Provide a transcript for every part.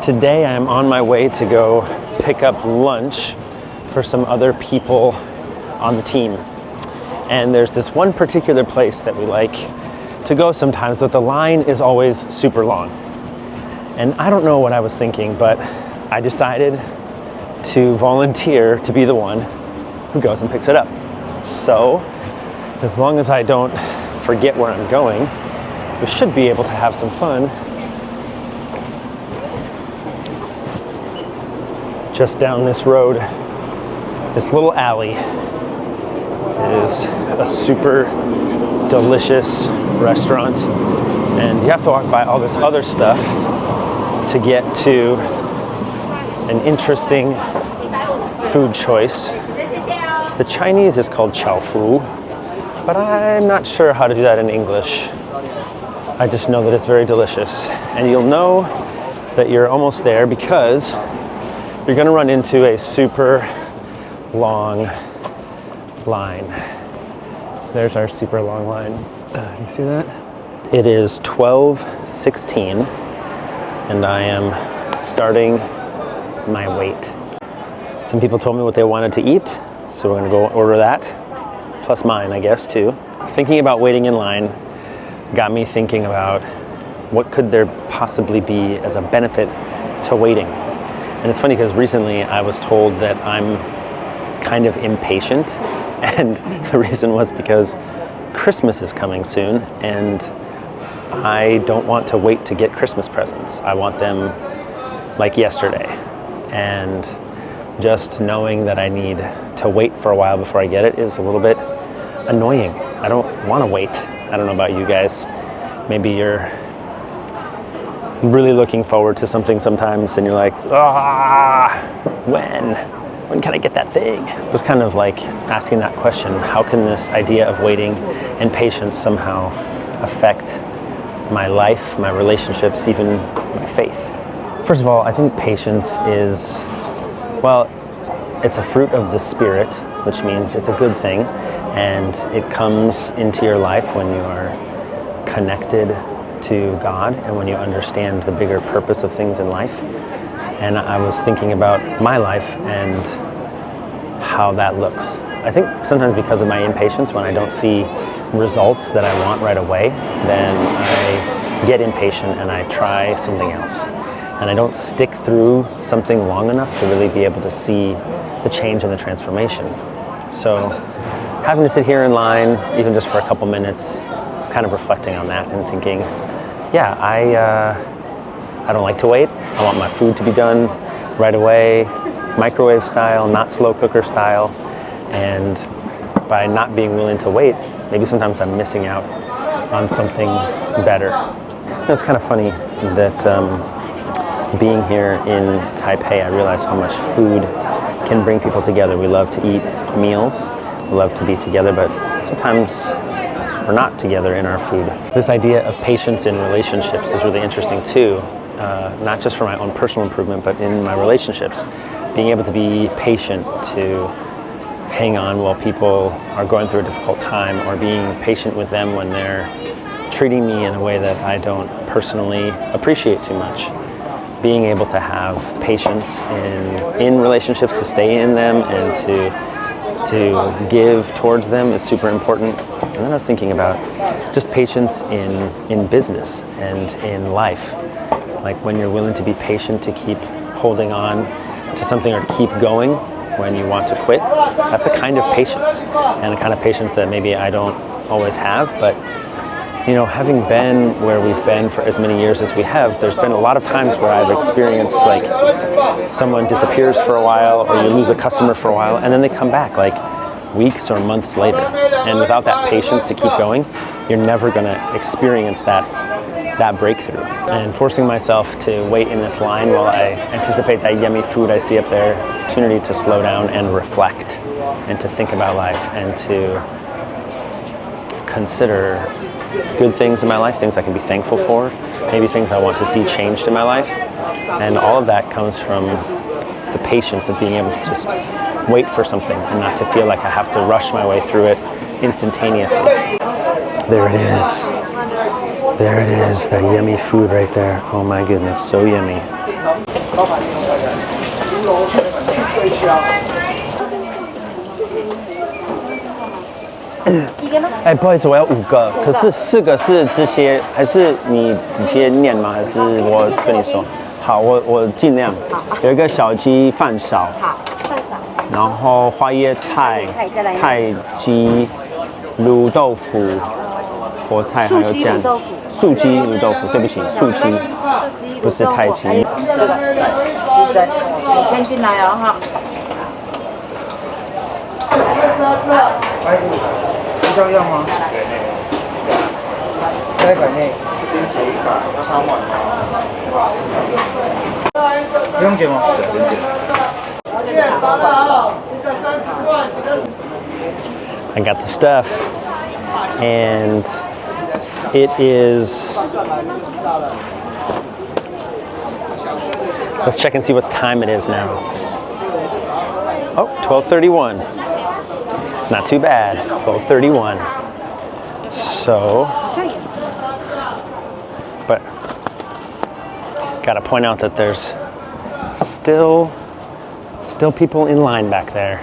Today I'm on my way to go pick up lunch for some other people on the team. And there's this one particular place that we like to go sometimes, but the line is always super long. And I don't know what I was thinking, but I decided to volunteer to be the one who goes and picks it up. So, as long as I don't forget where I'm going, we should be able to have some fun. Just down this road, this little alley is a super delicious restaurant, and you have to walk by all this other stuff to get to an interesting food choice. The Chinese is called chow fu, but I'm not sure how to do that in English. I just know that it's very delicious, and you'll know that you're almost there because you're gonna run into a super long line. There's our super long line. You see that? It is 12:16 and I am starting my wait. Some people told me what they wanted to eat, so we're gonna go order that, plus mine, I guess, too. Thinking about waiting in line got me thinking about what could there possibly be as a benefit to waiting. And it's funny because recently I was told that I'm kind of impatient, and the reason was because Christmas is coming soon and I don't want to wait to get Christmas presents. I want them like yesterday, and just knowing that I need to wait for a while before I get it is a little bit annoying. I don't want to wait. I don't know about you guys. Maybe you're really looking forward to something sometimes and you're like, when can I get that thing? It was kind of like asking that question, how can this idea of waiting and patience somehow affect my life, my relationships, even my faith? First of all, I think patience is, well, it's a fruit of the Spirit, which means it's a good thing, and it comes into your life when you are connected to God and when you understand the bigger purpose of things in life. And I was thinking about my life and how that looks. I think sometimes because of my impatience, when I don't see results that I want right away, then I get impatient and I try something else. And I don't stick through something long enough to really be able to see the change and the transformation. So having to sit here in line, even just for a couple minutes, kind of reflecting on that and thinking, yeah, I don't like to wait. I want my food to be done right away, microwave style, not slow cooker style. And by not being willing to wait, maybe sometimes I'm missing out on something better. It's kind of funny that being here in Taipei, I realize how much food can bring people together. We love to eat meals, we love to be together, but sometimes we're not together in our food. This idea of patience in relationships is really interesting too, not just for my own personal improvement, but in my relationships. Being able to be patient, to hang on while people are going through a difficult time, or being patient with them when they're treating me in a way that I don't personally appreciate too much. Being able to have patience in relationships, to stay in them and to give towards them is super important. And then I was thinking about just patience in business and in life. Like when you're willing to be patient, to keep holding on to something or to keep going when you want to quit, that's a kind of patience, and a kind of patience that maybe I don't always have. But you know, having been where we've been for as many years as we have, there's been a lot of times where I've experienced like someone disappears for a while, or you lose a customer for a while, and then they come back like weeks or months later. And without that patience to keep going, you're never going to experience that breakthrough. And forcing myself to wait in this line while I anticipate that yummy food I see up there, opportunity to slow down and reflect and to think about life and to consider good things in my life, things I can be thankful for, maybe things I want to see changed in my life. And all of that comes from the patience of being able to just wait for something and not to feel like I have to rush my way through it instantaneously. There it is. There it is, that yummy food right there. Oh my goodness, so yummy. 哎，不好意思，我要5个，可是4个是这些，还是你直接念吗？还是我跟你说？好，我尽量。有一个小鸡饭勺，好，饭勺，然后花椰菜、泰鸡、卤豆腐、菠菜还有酱。素鸡卤豆腐，对不起，素鸡，不是泰鸡。这个鸡胗，你先进来哦哈。这样吗？这个呢？不用给吗？不用给。I got the stuff, and it is. Let's check and see what time it is now. Oh, 12:31. Not too bad. 12:31. So, but gotta point out that there's still people in line back there.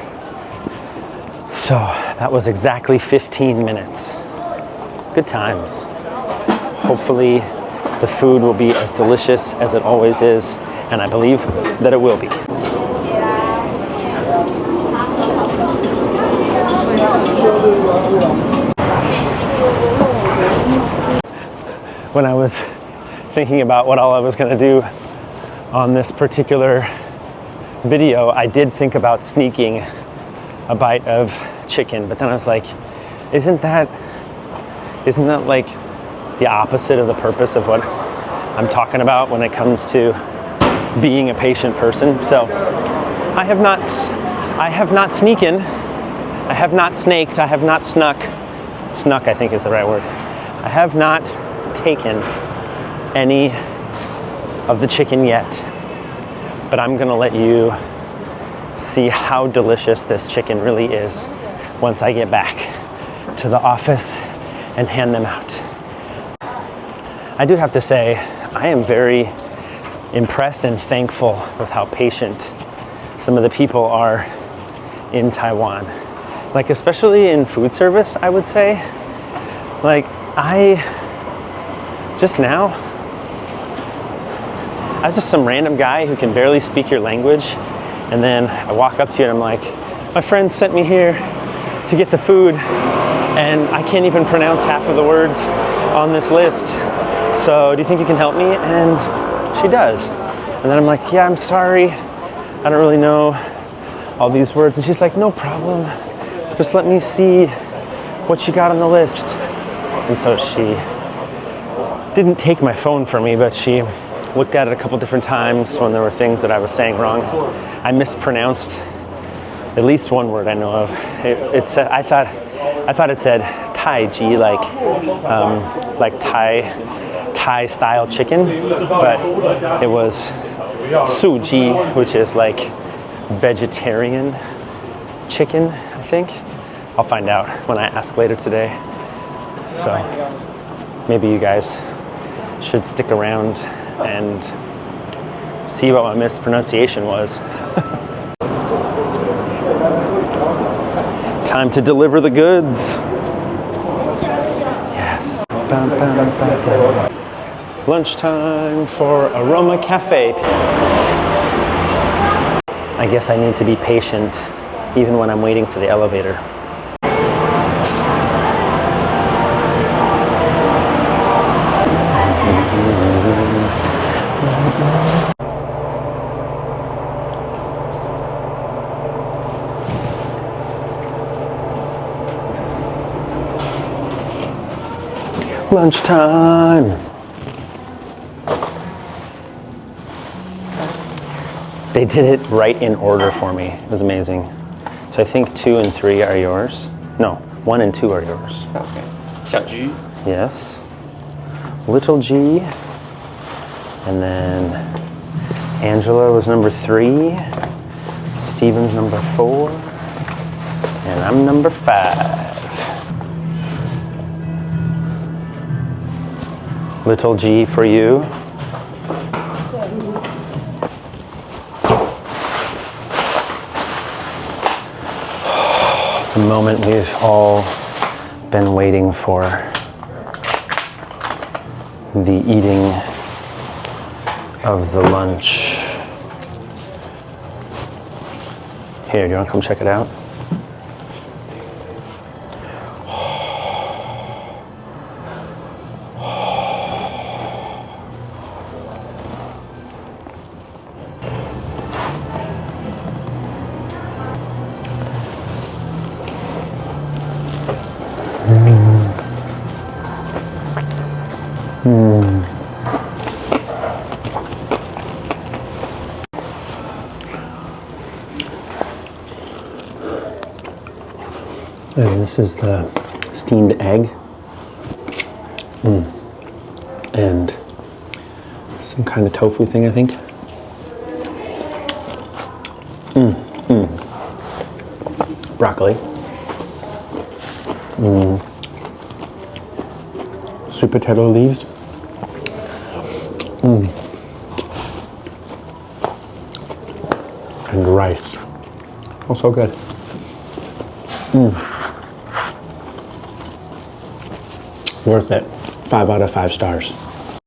So that was exactly 15 minutes. Good times. Hopefully the food will be as delicious as it always is, and I believe that it will be. When I was thinking about what all I was going to do on this particular video, I did think about sneaking a bite of chicken, but then I was like, isn't that like the opposite of the purpose of what I'm talking about when it comes to being a patient person? So I have not sneaken, I have not snaked, I have not snuck, I think is the right word. I have not taken any of the chicken yet, but I'm gonna let you see how delicious this chicken really is once I get back to the office and hand them out. I do have to say, I am very impressed and thankful with how patient some of the people are in Taiwan. Like, especially in food service, I would say. Like, just now, I was just some random guy who can barely speak your language, and then I walk up to you and I'm like, my friend sent me here to get the food, and I can't even pronounce half of the words on this list. So do you think you can help me? And she does. And then I'm like, yeah, I'm sorry. I don't really know all these words. And she's like, no problem. Just let me see what you got on the list. And so she didn't take my phone from me, but she looked at it a couple different times when there were things that I was saying wrong. I mispronounced at least one word I know of. It said, I thought it said Thai Ji, like Thai style chicken, but it was Su Ji, which is like vegetarian chicken, I think. I'll find out when I ask later today. So maybe you guys should stick around and see what my mispronunciation was. Time to deliver the goods. Yes. Lunchtime for Aroma Cafe. I guess I need to be patient even when I'm waiting for the elevator. Lunchtime. They did it right in order for me. It was amazing. So I think 2 and 3 are yours. No, 1 and 2 are yours. Okay. 小鸡. Yes. Little G. And then Angela was number 3. Steven's number 4. And I'm number 5. Little G for you. The moment we've all been waiting for. The eating of the lunch. Here, do you want to come check it out? And this is the steamed egg. And some kind of tofu thing, I think. Broccoli. Sweet potato leaves. And rice. Also good. Worth it. 5 out of 5 stars.